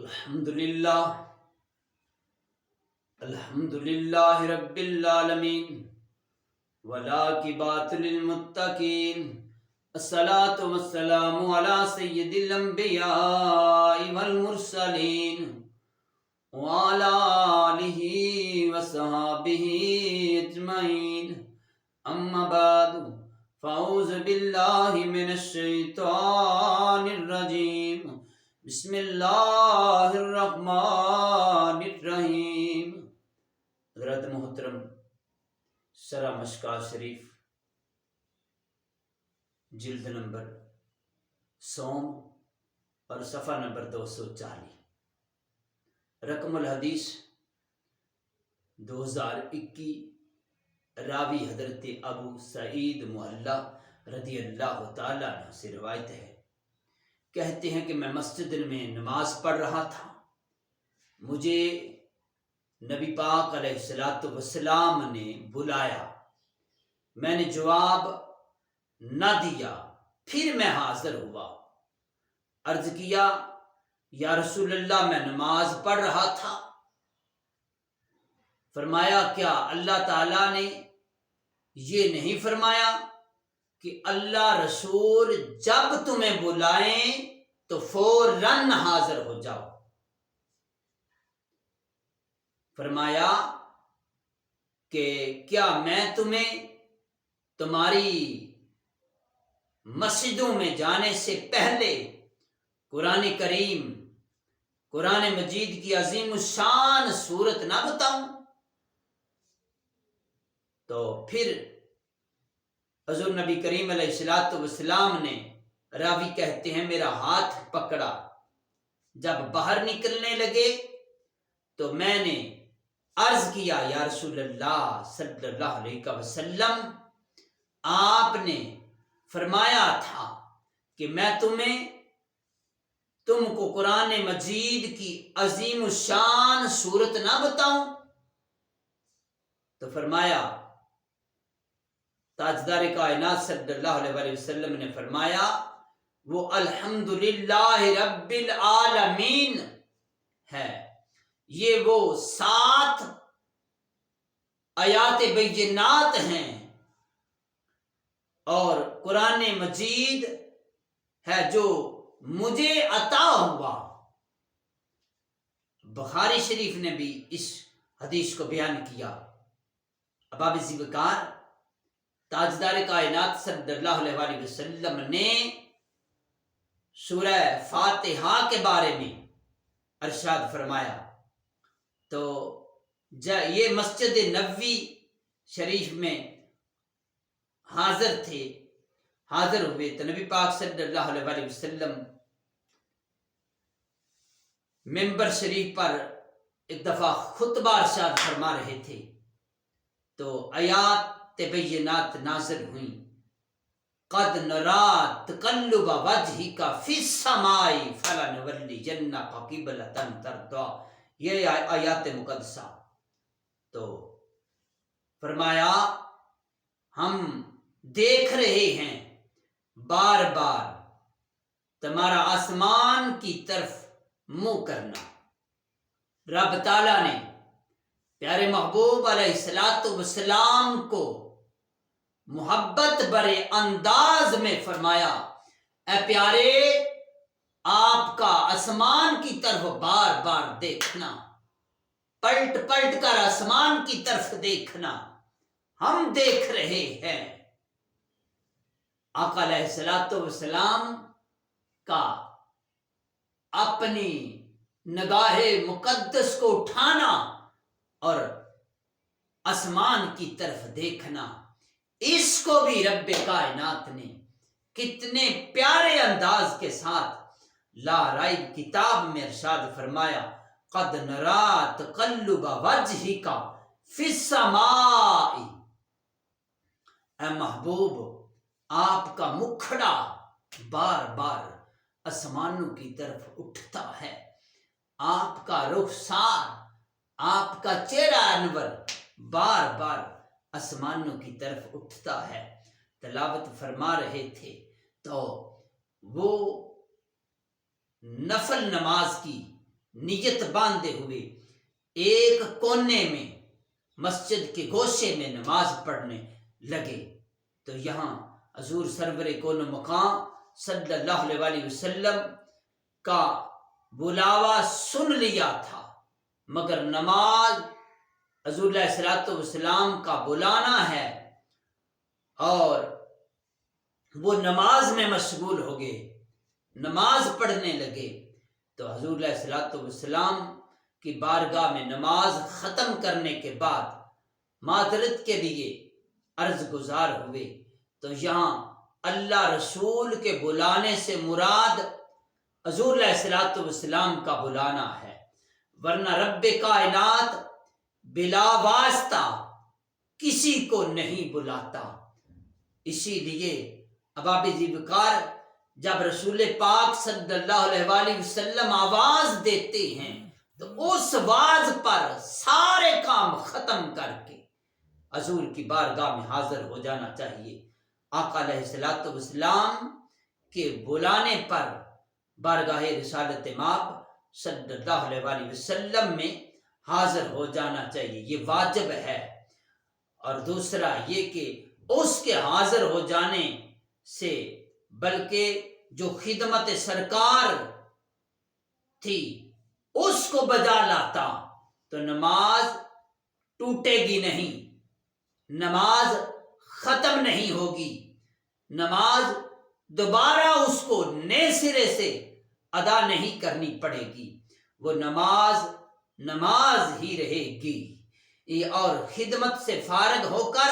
الحمدللہ رب العالمین والعاقبۃ للمتقین الصلاۃ والسلام علی سید الانبیاء والمرسلین وعلی آلہ وصحبہ اجمعین اما بعد فاعوذ باللہ من الشیطان الرجیم بسم اللہ الرحمن الرحیم۔ حضرت محترم سرہ مشکوٰۃ شریف جلد نمبر 100 اور صفحہ نمبر 240، رقم الحدیث 2021، راوی حضرت ابو سعید معلیٰ رضی اللہ تعالیٰ عنہ سے روایت ہے، کہتے ہیں کہ میں مسجد میں نماز پڑھ رہا تھا، مجھے نبی پاک علیہ السلام نے بلایا، میں نے جواب نہ دیا، پھر میں حاضر ہوا، عرض کیا یا رسول اللہ میں نماز پڑھ رہا تھا۔ فرمایا کیا اللہ تعالیٰ نے یہ نہیں فرمایا کہ اللہ رسول جب تمہیں بلائیں تو فوراً حاضر ہو جاؤ؟ فرمایا کہ کیا میں تمہیں تمہاری مسجدوں میں جانے سے پہلے قرآن کریم، قرآن مجید کی عظیم الشان صورت نہ بتاؤں؟ تو پھر حضور نبی کریم علیہ السلام نے، راوی کہتے ہیں، میرا ہاتھ پکڑا، جب باہر نکلنے لگے تو میں نے عرض کیا یا رسول اللہ صلی اللہ علیہ وسلم، آپ نے فرمایا تھا کہ میں تم کو قرآن مجید کی عظیم الشان صورت نہ بتاؤں؟ تو فرمایا، تاجدار کائنات صلی اللہ علیہ وسلم نے فرمایا وہ الحمدللہ رب العالمین ہے، یہ وہ 7 آیات بینات ہیں اور قرآن مجید ہے جو مجھے عطا ہوا۔ بخاری شریف نے بھی اس حدیث کو بیان کیا۔ اباب ذوالفقار تاجدار کائنات صلی اللہ علیہ وسلم نے سورہ فاتحہ کے بارے میں ارشاد فرمایا، تو یہ مسجد نبوی شریف میں حاضر ہوئے تو نبی پاک صلی اللہ علیہ وسلم ممبر شریف پر ایک دفعہ خطبہ ارشاد فرما رہے تھے، تو آیات بینات نازل ہوئیں، قد نرا تقلب وجهك فی السماء فلنولینک قبلۃ ترضیٰ، یہ آیات مقدسہ۔ تو فرمایا ہم دیکھ رہے ہیں بار بار تمہارا آسمان کی طرف منہ کرنا۔ رب تعالیٰ نے پیارے محبوب علیہ السلام کو محبت برے انداز میں فرمایا، اے پیارے آپ کا آسمان کی طرف بار بار دیکھنا، پلٹ پلٹ کر آسمان کی طرف دیکھنا، ہم دیکھ رہے ہیں۔ آقا علیہ السلام کا اپنی نگاہ مقدس کو اٹھانا اور آسمان کی طرف دیکھنا، اس کو بھی رب کائنات نے کتنے پیارے انداز کے ساتھ لا ریب کتاب میں ارشاد فرمایا، قد نرا تقلب وجهك فی السماء، اے محبوب آپ کا مکھڑا بار بار آسمانوں کی طرف اٹھتا ہے، آپ کا رخسار، آپ کا چہرہ انور بار بار آسمانوں کی طرف اٹھتا ہے۔ تلاوت فرما رہے تھے تو وہ نفل نماز کی نیت باندھے ہوئے ایک کونے میں مسجد کے گوشے میں نماز پڑھنے لگے تو یہاں حضور سرور کون مقام صلی اللہ علیہ وآلہ وسلم کا بلاوا سن لیا تھا، مگر نماز حضور علیہ الصلوۃ والسلام کا بلانا ہے اور وہ نماز میں مشغول ہو گئے، نماز پڑھنے لگے تو حضور علیہ الصلوۃ والسلام کی بارگاہ میں نماز ختم کرنے کے بعد معذرت کے لیے عرض گزار ہوئے تو یہاں اللہ رسول کے بلانے سے مراد حضور علیہ الصلوۃ والسلام کا بلانا ہے، ورنہ رب کائنات بلا واسطہ کسی کو نہیں بلاتا۔ اسی لیے اباب ذوالفقار جب رسول پاک صلی اللہ علیہ وآلہ وسلم آواز دیتے ہیں تو اس آواز پر سارے کام ختم کر کے حضور کی بارگاہ میں حاضر ہو جانا چاہیے۔ آقا علیہ الصلوۃ والسلام کے بلانے پر بارگاہ رسالت مآب صلی اللہ علیہ وآلہ وسلم میں حاضر ہو جانا چاہیے، یہ واجب ہے۔ اور دوسرا یہ کہ اس کے حاضر ہو جانے سے بلکہ جو خدمت سرکار تھی اس کو بجا لاتا تو نماز ٹوٹے گی نہیں، نماز ختم نہیں ہوگی، نماز دوبارہ اس کو نئے سرے سے ادا نہیں کرنی پڑے گی، وہ نماز ہی رہے گی اور خدمت سے فارغ ہو کر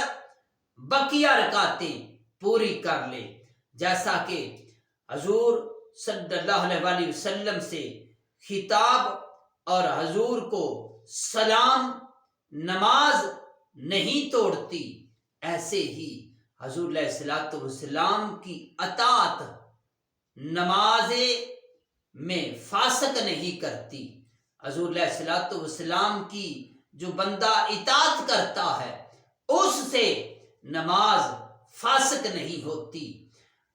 بقیہ رکعتیں پوری کر لے، جیسا کہ حضور صلی اللہ علیہ وآلہ وسلم سے خطاب اور حضور کو سلام نماز نہیں توڑتی، ایسے ہی حضور علیہ الصلوۃ والسلام کی اطاعت نماز میں فاسق نہیں کرتی۔ حضور علیہ الصلوۃ والسلام کی جو بندہ اطاعت کرتا ہے اس سے نماز فاسق نہیں ہوتی۔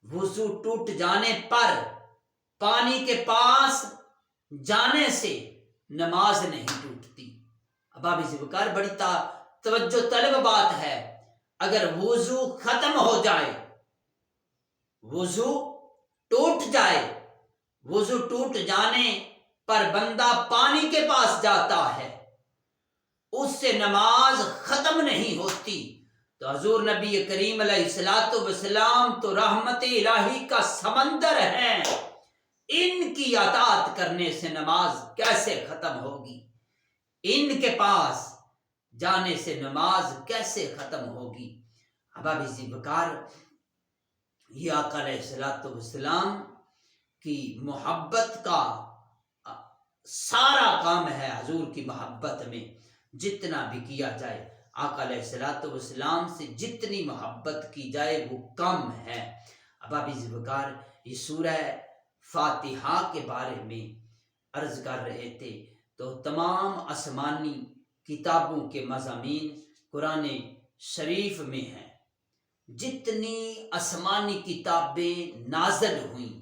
وضو ٹوٹ جانے پر پانی کے پاس جانے سے نماز نہیں ٹوٹتی۔ اباب ذوالفقار بڑی توجہ طلب بات ہے، اگر وضو ختم ہو جائے، وضو ٹوٹ جانے پر بندہ پانی کے پاس جاتا ہے اس سے نماز ختم نہیں ہوتی، تو حضور نبی کریم علیہ الصلوۃ والسلام تو رحمت الہی کا سمندر ہے، ان کی اطاعت کرنے سے نماز کیسے ختم ہوگی؟ ان کے پاس جانے سے نماز کیسے ختم ہوگی؟ احباب ذوالفقار، یہ آقا علیہ الصلوۃ والسلام کی محبت کا سارا کام ہے۔ حضور کی محبت میں جتنا بھی کیا جائے، آقا علیہ الصلوۃ والسلام سے جتنی محبت کی جائے وہ کم ہے۔ احباب ذوالفقار، یہ سورہ فاتحہ کے بارے میں عرض کر رہے تھے تو تمام آسمانی کتابوں کے مضامین قرآن شریف میں ہیں، جتنی آسمانی کتابیں نازل ہوئیں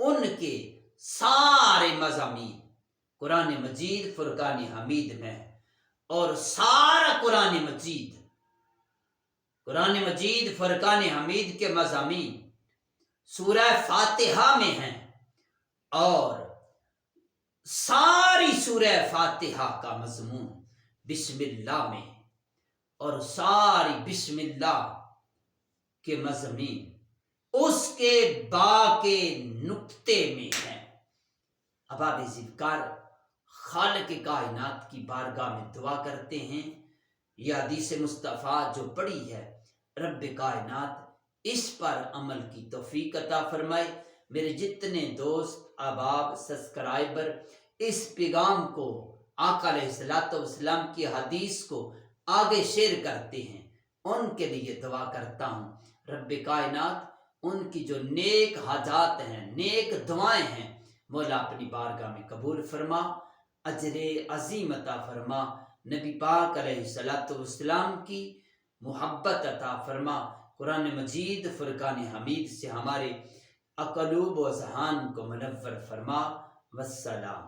ان کے سارے مضامین قرآن مجید فرقان حمید میں، اور سارا قرآن مجید فرقان حمید کے مضامین سورہ فاتحہ میں ہیں، اور ساری سورہ فاتحہ کا مضمون بسم اللہ میں، اور ساری بسم اللہ کے مضامین اس کے با کے نقطے میں ہیں۔ احباب ذوالفقار، خالق کائنات کی بارگاہ میں دعا کرتے ہیں، یہ حدیث مصطفیٰ جو پڑھی ہے، رب کائنات اس پر عمل کی توفیق عطا فرمائے۔ میرے جتنے دوست احباب سبسکرائبر اس پیغام کو، آقا علیہ الصلوۃ والسلام کی حدیث کو آگے شیئر کرتے ہیں، ان کے لیے دعا کرتا ہوں رب کائنات ان کی جو نیک حاجات ہیں، نیک دعائیں ہیں، مولا اپنی بارگاہ میں قبول فرما، اجر عظیم عطا فرما، نبی پاک علیہ الصلوۃ والسلام کی محبت عطا فرما، قرآن مجید فرقان حمید سے ہمارے قلوب و ذہان کو منور فرما۔ والسلام۔